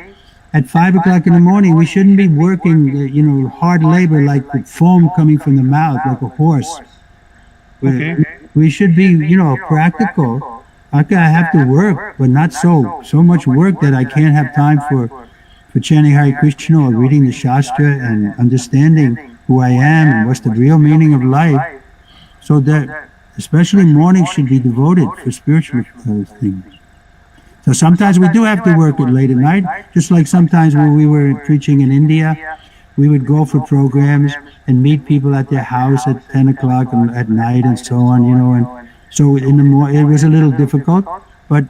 at 5 o'clock in the morning, we shouldn't be working, hard labor like the foam coming from the mouth, like a horse. Okay. We should be, practical. Okay, I have to work, but not so much work that I can't have time for chanting Hare Krishna or reading the Shastra and understanding who I am and what's the real meaning of life. So that, especially morning, should be devoted for spiritual things. So sometimes we do have to work at late at night, just like sometimes when we were preaching in India, we would go for programs and meet people at their house at 10 o'clock at night and so on, and so in the morning it was a little difficult, but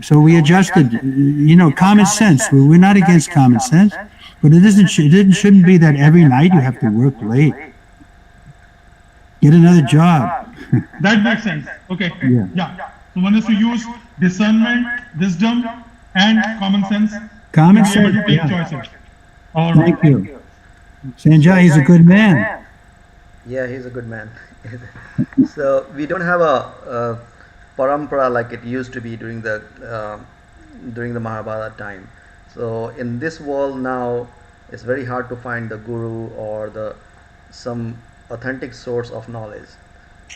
so we adjusted, common sense. We're not against common sense, but it shouldn't be that every night you have to work late. Get another job. That makes sense. Okay. Yeah. So one is to use discernment, wisdom, and common sense. Common to be able sense. to take Yeah. choices. All Thank right. you. Sanjay is a good man. Yeah, he's a good man. So we don't have a parampara like it used to be during the Mahabharata time. So in this world now, it's very hard to find the guru or some authentic source of knowledge.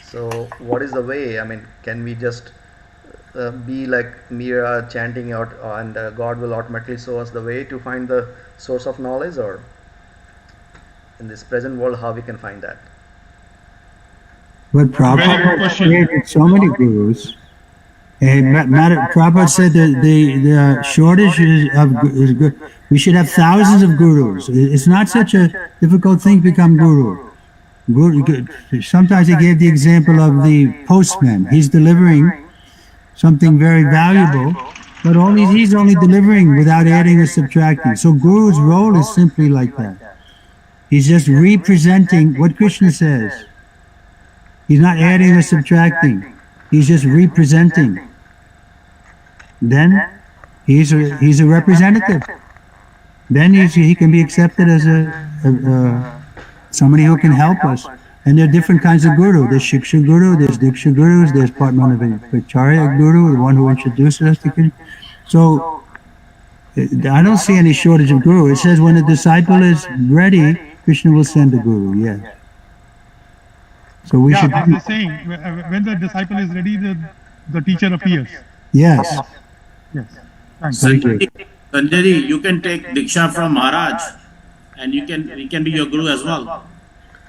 So what is the way? I mean, can we just be like Mira chanting out, and God will automatically show us the way to find the source of knowledge, or in this present world, how we can find that? But Very good Prabhupada question. created so many gurus. And Prabhupada said that the shortage is good. We should have thousands of gurus. It's not such a difficult thing to become guru. Sometimes he gave the example of the postman. He's delivering something very valuable, but he's only delivering without adding or subtracting. So Guru's role is simply like that. He's just representing what Krishna says. He's not adding or subtracting. He's just representing. Then he's a representative. Then he can be accepted as somebody who can help us. And there are different kinds of guru. There's Shiksha Guru, there's Diksha Gurus, there's Padmanabhacharya Guru, the one who introduces us to Krishna. So I don't see any shortage of guru. It says when the disciple is ready, Krishna will send a guru, yes. So we should... that's the saying. When the disciple is ready, the teacher appears. Yes. Yes. Thanks. Sanjay, you can take Diksha from Maharaj and he can be your guru as well.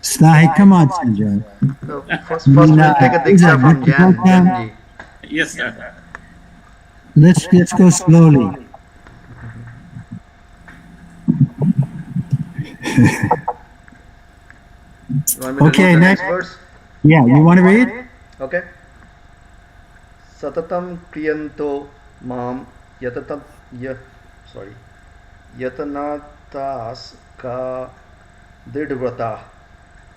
Snahi, come on, Sanjay. So first we'll take a diksha from Janji. Yes, sir. Let's go slowly. You want me to Okay, read the next verse? Yeah, you want to read? Okay. Satatam kriyanto mam yatanatas ka didvrata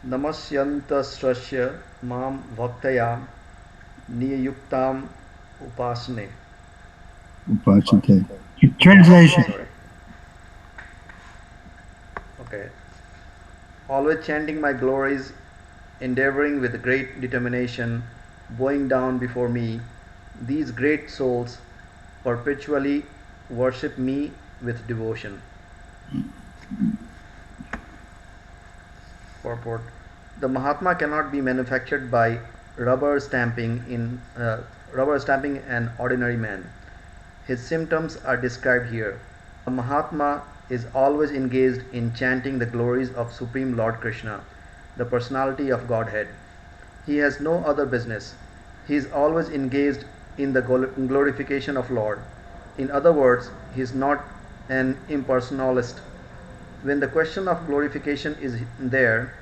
namasyantasrasya mam bhaktaya niyayuktam upasne. Translation. Sorry. Okay. Always chanting my glories, endeavoring with great determination, bowing down before me, these great souls perpetually worship me with devotion. Purport. The Mahatma cannot be manufactured by rubber stamping an ordinary man. His symptoms are described here. A Mahatma is always engaged in chanting the glories of Supreme Lord Krishna, the personality of Godhead. He has no other business. He is always engaged in the glorification of Lord. In other words, he is not an impersonalist. When the question of glorification is there,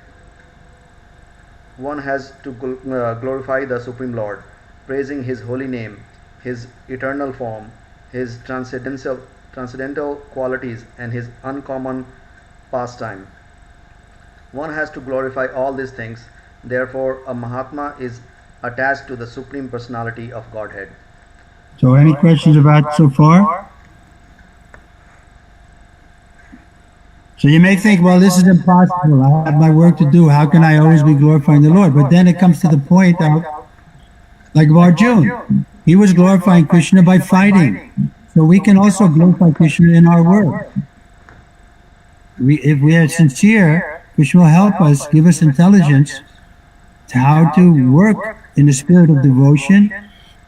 one has to glorify the Supreme Lord, praising His holy name, His eternal form, His transcendental qualities, and His uncommon pastime. One has to glorify all these things. Therefore, a Mahatma is attached to the Supreme Personality of Godhead. So any questions about so far? So you may think, well, this is impossible. I have my work to do. How can I always be glorifying the Lord? But then it comes to the point of, like Arjuna, he was glorifying Krishna by fighting. So we can also glorify Krishna in our work. If we are sincere, Krishna will help us, give us intelligence to how to work in the spirit of devotion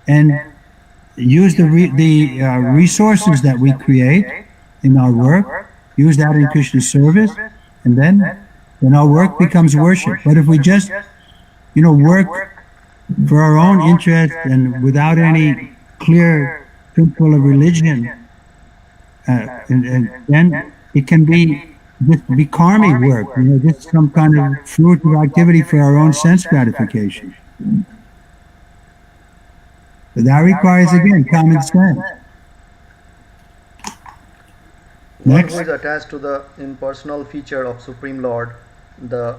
and use the resources that we create in our work, use that in Krishna's service, and then our work becomes worship. But if we just, work for our own interest and without any clear principle of religion, and then it can be karmic work, just some kind of fruitive activity for our own sense gratification. But that requires, again, common sense. One who is attached to the impersonal feature of Supreme Lord, the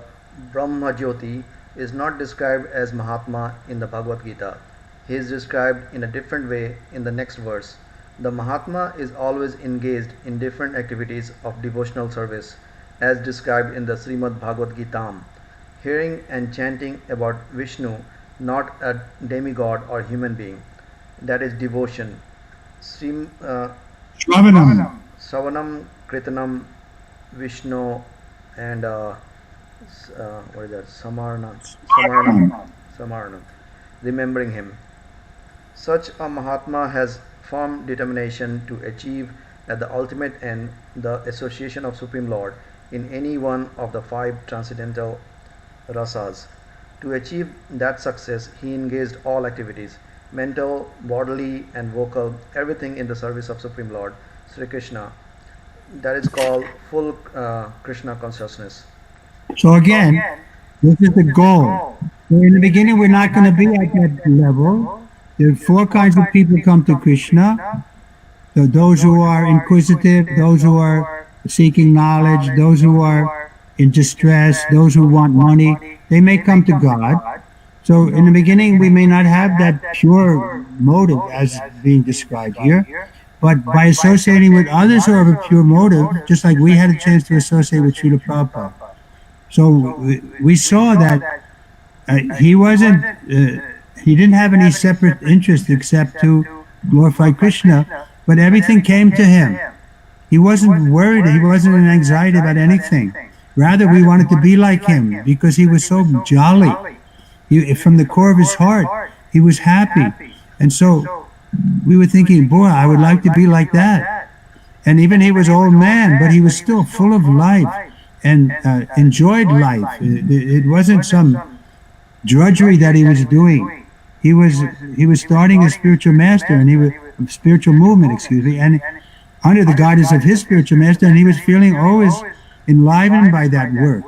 Brahma Jyoti, is not described as Mahatma in the Bhagavad Gita. He is described in a different way in the next verse. The Mahatma is always engaged in different activities of devotional service, as described in the Srimad Bhagavad Gita. Hearing and chanting about Vishnu, not a demigod or human being. That is devotion. Shravanam. Savanam, Kritanam, Vishnu, and what is that? Samaranam. Remembering him. Such a Mahatma has firm determination to achieve at the ultimate end the association of Supreme Lord in any one of the 5 transcendental rasas. To achieve that success, he engaged all activities, mental, bodily, and vocal, everything in the service of Supreme Lord, Sri Krishna. That is called full Krishna consciousness. So again, This is the goal. So in the beginning, we're not going to be at that level. There are four kinds of people come to Krishna. So those who are inquisitive, those who are seeking knowledge, those who are in distress, those who want money, they may come to God. So in the beginning, we may not have that pure motive as being described here, but by associating with others who have a pure motive, just like we had a chance to associate with Srila Prabhupada. So we saw that he wasn't, he didn't have any separate interest except to glorify Krishna, but everything came to him. He wasn't worried, he wasn't in anxiety about anything. Rather, we wanted to be like him because he was so jolly. From the core of his heart, he was happy. And so we were thinking, boy, I would like to be like that. And even he was an old man, but he was still full of life and enjoyed life. It wasn't some drudgery that he was doing. He was starting a spiritual master, and he was a spiritual movement, and under the guidance of his spiritual master, and he was feeling always enlivened by that work.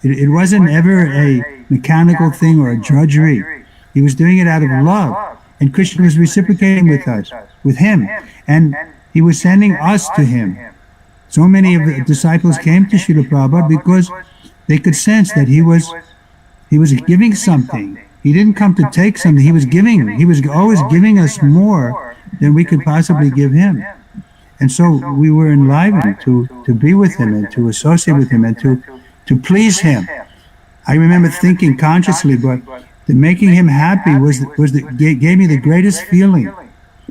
It wasn't ever a mechanical thing or a drudgery. He was doing it out of love, and Krishna was reciprocating with him, and he was sending us to him. So many of the disciples came to Srila Prabhupada because they could sense that he was giving something. He didn't come to take something, he was giving. He was always giving us more than we could possibly give him. And so we were enlivened to be with him and to associate with him and to please him. I remember thinking consciously, but making him happy gave me the greatest feeling,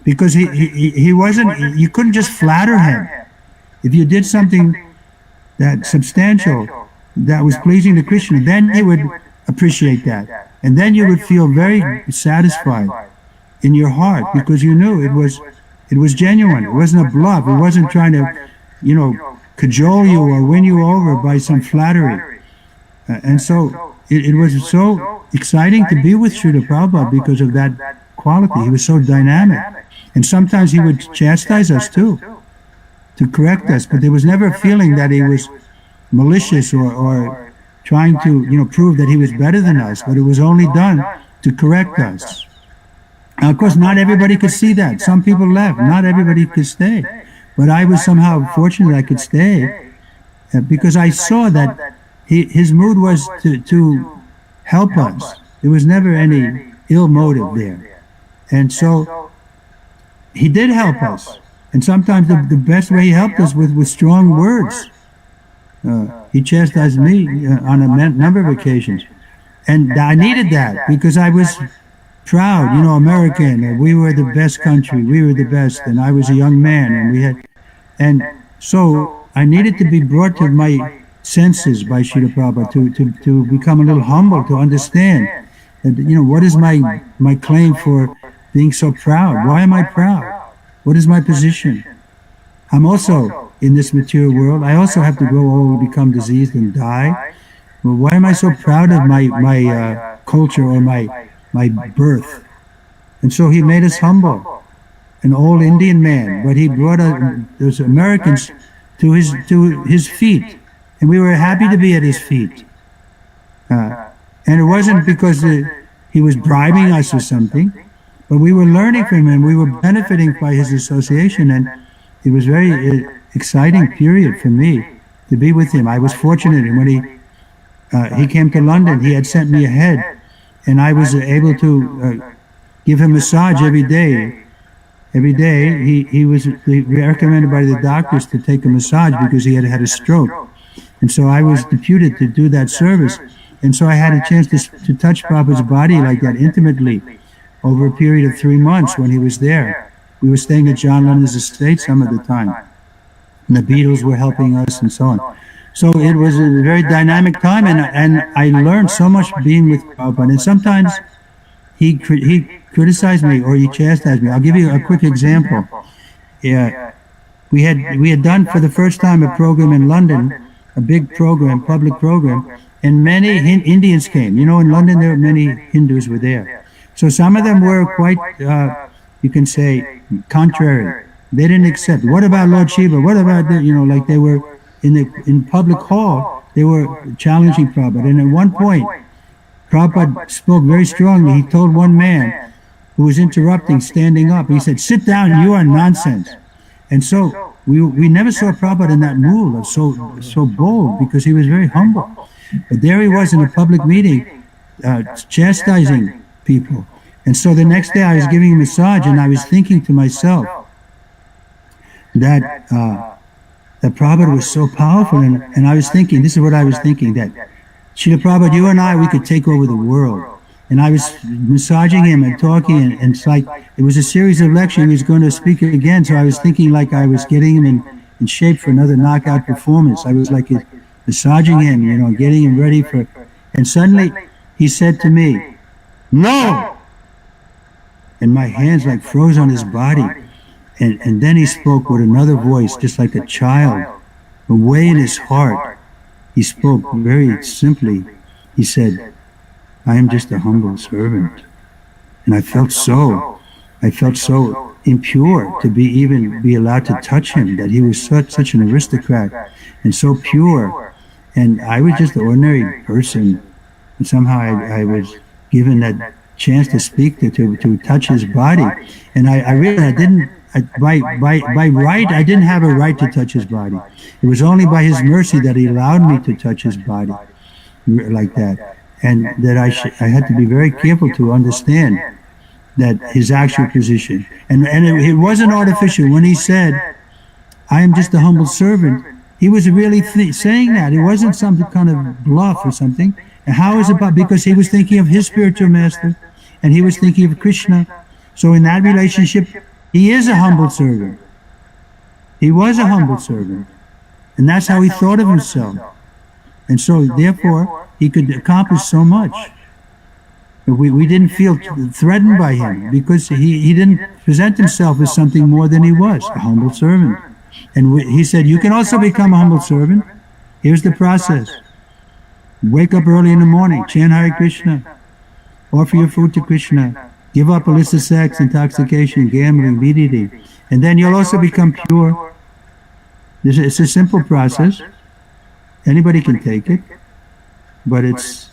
because he wasn't, you couldn't just flatter him. If you did something that substantial, that was pleasing to Krishna, then he would appreciate that. And then you would feel very satisfied in your heart, because you knew it was genuine. It wasn't a bluff. It wasn't trying to, cajole you or win you over by some flattery. And so it was so exciting to be with Srila Prabhupada because of that quality. He was so dynamic. And sometimes he would chastise us too, to correct us, but there was never a feeling that he was malicious or trying to, prove that he was better than us, but it was only done to correct us. Now, of course, not everybody could see that. Some people left. Not everybody could stay. But I was somehow fortunate I could stay because I saw that his mood was to help us. There was never any ill motive there. And so he did help us. And sometimes the best way he helped us with strong words. He chastised me on a number of occasions. And I needed that because I was proud, American, and we were the best country, we were the best, and I was a young man, and so I needed to be brought to my senses by Srila Prabhupada to become a little humble, to understand that, what is my claim for being so proud? Why am I proud? What is my position? I'm also in this material world. I also have to grow old, become diseased, and die. Well, why am I so proud of my culture or my birth? And so he made us humble, an old Indian man, but he brought those Americans to his feet, and we were happy to be at his feet. And it wasn't because he was bribing us or something, but we were learning from him. We were benefiting by his association, and it was very exciting period for me to be with him. I was fortunate, and when he came to London, he had sent me ahead, and I was able to give him a massage every day. Every day, he was recommended by the doctors to take a massage because he had had a stroke. And so I was deputed to do that service. And so I had a chance to touch Prabhupada's body like that intimately over a period of 3 months when he was there. We were staying at John Lennon's estate some of the time. And the Beatles were helping us and so on. So it was a very dynamic time, and I learned so much being with Prabhupada. And sometimes he criticized me or he chastised me. I'll give you a quick example. Yeah, we had done for the first time a program in London, a big program, public program, and many Indians came. In London there were many Hindus were there. So some of them were quite, you can say, contrary. They didn't accept. What about Lord Shiva? What about like they were in public hall. they were challenging Prabhupada. And at one point, Prabhupada spoke very strongly. He told one man who was interrupting, standing up, he said, "Sit down, you are nonsense." And so we never saw Prabhupada in that mood of so bold, because he was very humble. But there he was in a public meeting, chastising people. And so the next day I was giving a massage, and I was thinking to myself that Prabhupada was so powerful, and I was thinking, this is what I was thinking, that Srila Prabhupada, you and I, we could take over the world. And I was massaging him and talking, and it's like, it was a series of lectures. He was going to speak again, so I was thinking like I was getting him in shape for another knockout performance. I was like massaging him, getting him ready for, and suddenly he said to me, "No!" And my hands like froze on his body. And then he spoke with another voice, just like a child, away in his heart. He spoke very simply. He said, "I am just a humble servant." And I felt so impure to be allowed to touch him, that he was such an aristocrat and so pure. And I was just an ordinary person. And somehow I was given that chance to speak, to touch his body. And I really, by right, I didn't have a right to touch his body. It was only by his mercy that he allowed me to touch his body like that. And that I had to be very careful to understand that his actual position. And it wasn't artificial. When he said, "I am just a humble servant," he was really saying that. It wasn't some kind of bluff or something. And how is it about? Because he was thinking of his spiritual master, and he was thinking of Krishna. So in that relationship, he is a humble servant. He was a humble servant. And that's how he thought of himself. And so therefore, he could accomplish so much. We didn't feel threatened by him, because he didn't present himself as something more than he was, a humble servant. And he said, "You can also become a humble servant. Here's the process. Wake up early in the morning, chant Hare Krishna, offer your food to Krishna, give up illicit sex, intoxication, gambling, VDD, and then you'll also become pure." It's a simple process. Anybody can take it, but it's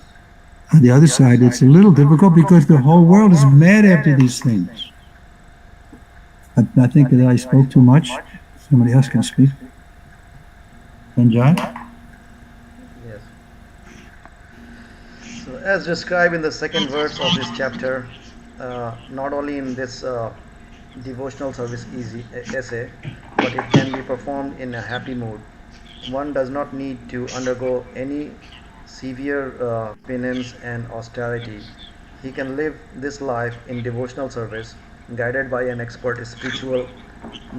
on the other side, it's a little difficult because the whole world is mad after these things. I think that I spoke too much. Somebody else can speak. John? Yes. So as described in the second verse of this chapter, not only in this devotional service essay, but it can be performed in a happy mood. One does not need to undergo any severe penance and austerity. He can live this life in devotional service, guided by an expert spiritual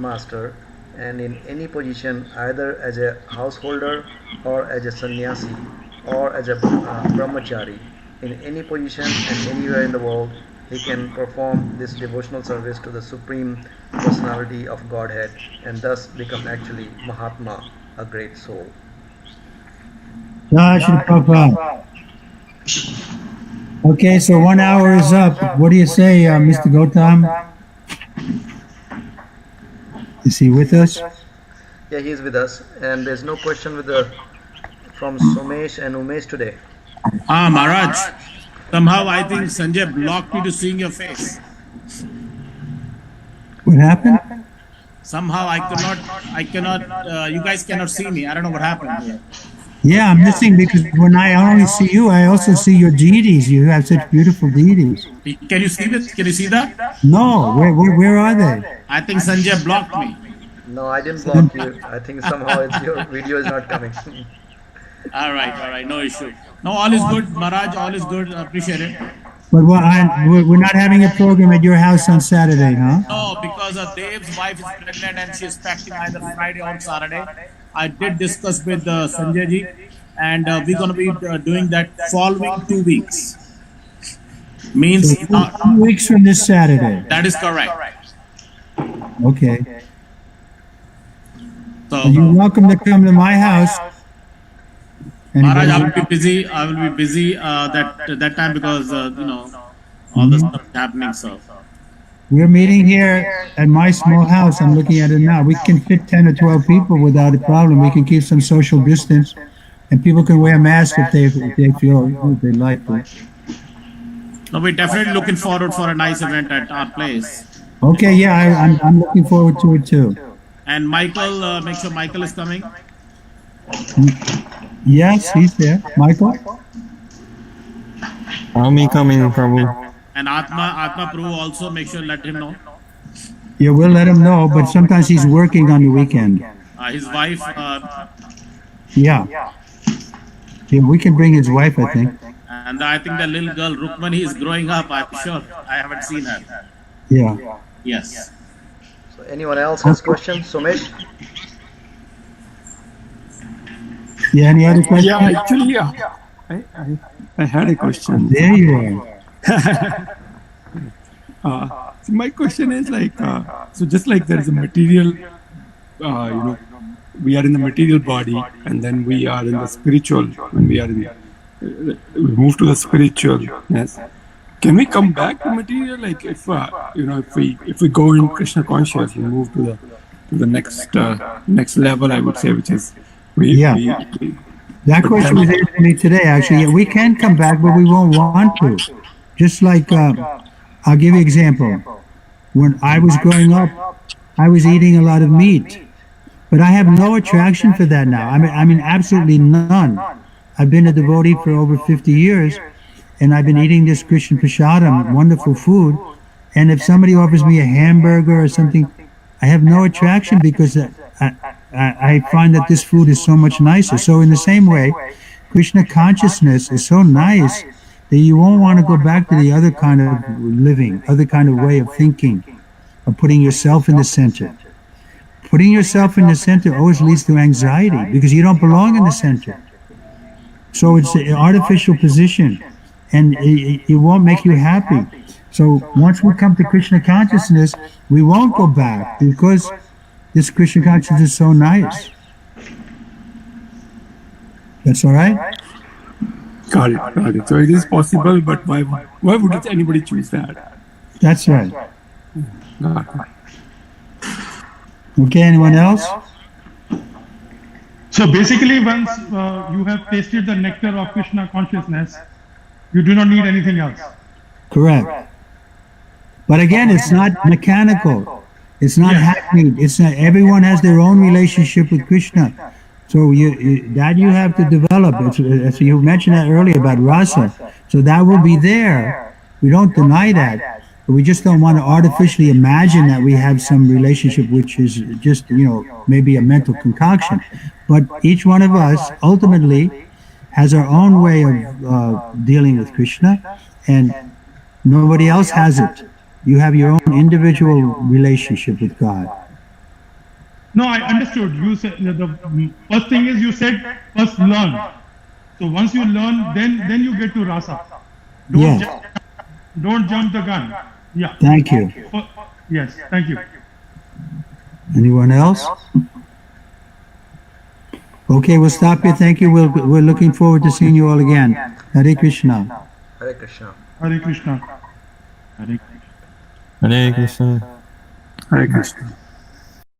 master, and in any position, either as a householder or as a sannyasi or as a brahmachari. In any position and anywhere in the world, he can perform this devotional service to the Supreme Personality of Godhead, and thus become actually Mahatma, a great soul. Jai Shri Prabhupada. Okay, so 1 hour is up. What do you say, Mr. Gautam? Is he with us? Yeah, he is with us, and there's no question from Somesh and Umesh today. Maharaj, somehow I think Sanjay blocked me to seeing your face. What happened? Somehow I cannot, you guys cannot see me. I don't know what happened. Yeah, I'm missing, because when I only see you, I also see your deities. You have such beautiful deities. Can you see this? Can you see that? No, where are they? I think Sanjay blocked me. No, I didn't block you. I think somehow your video is not coming. All right, no issue. No, all is good, Maharaj, all is good. Appreciate it. But we're not having a program at your house on Saturday, huh? No, because Dev's wife is pregnant and she's expecting either Friday or Saturday. I did discuss with Sanjay ji, and we're going to be doing that following 2 weeks. Means 2 weeks from this Saturday. That is correct. Okay. So you're welcome to come to my house. Maharaj, I will be busy that time, because all the stuff is happening. So we're meeting here at my small house. I'm looking at it now. We can fit 10 or 12 people without a problem. We can keep some social distance. and people can wear masks if they feel they like to. No, we're definitely looking forward for a nice event at our place. Okay, yeah, I'm looking forward to it too. And Michael, make sure Michael is coming. Yes, he's there. Michael? I'll be coming, Prabhu. And Atma Prabhu also, make sure let him know. Yeah, we'll let him know, but sometimes he's working on the weekend. His wife. Yeah. Yeah, we can bring his wife, I think. And I think the little girl Rukmani is growing up. I'm sure. I haven't seen her. Yeah. Yes. So anyone else has questions? Somesh? Yeah, any other questions? Yeah, actually, I had a question. There you are. So my question is like, so just like there is a material, we are in the material body, and then we are in the spiritual. When we are in, we move to the spiritualness. Can we come back to material? Like if if we go in Krishna conscious and move to the next level, I would say, which is that question was asked to me today, actually. Yeah, we can come back, but we won't want to. Just like, I'll give you an example. When I was growing up, I was eating a lot of meat, but I have no attraction for that now. I mean, absolutely none. I've been a devotee for over 50 years, and I've been eating this Krishna prasadam, wonderful food, and if somebody offers me a hamburger or something, I have no attraction because I find that this food is so much nicer. So in the same way, Krishna consciousness is so nice that you won't want to go back to the other kind of living, other kind of way of thinking, of putting yourself in the center. Putting yourself in the center always leads to anxiety because you don't belong in the center. So it's an artificial position, and it won't make you happy. So once we come to Krishna consciousness, we won't go back because this Krishna consciousness is so nice. That's all right? Got it. So it is possible, but why would anybody choose that? That's right. Got it. Okay, anyone else? So basically, once you have tasted the nectar of Krishna consciousness, you do not need anything else. Correct. But again, it's not mechanical. It's not hackneyed. It's not. Everyone has their own relationship with Krishna. So you have to develop. So you mentioned that earlier about rasa. So that will be there. We don't deny that. But we just don't want to artificially imagine that we have some relationship which is just, maybe a mental concoction. But each one of us ultimately has our own way of dealing with Krishna, and nobody else has it. You have your own individual relationship with God. No, I understood. You said the first thing is you said first learn. So once you learn, then you get to rasa. Don't jump the gun. Yeah. Thank you. Yes, thank you. Anyone else? Okay, we'll stop here. Thank you. We're looking forward to seeing you all again. Hare Krishna. Hare Krishna. Hare Krishna. Hare Krishna. Hare Krishna.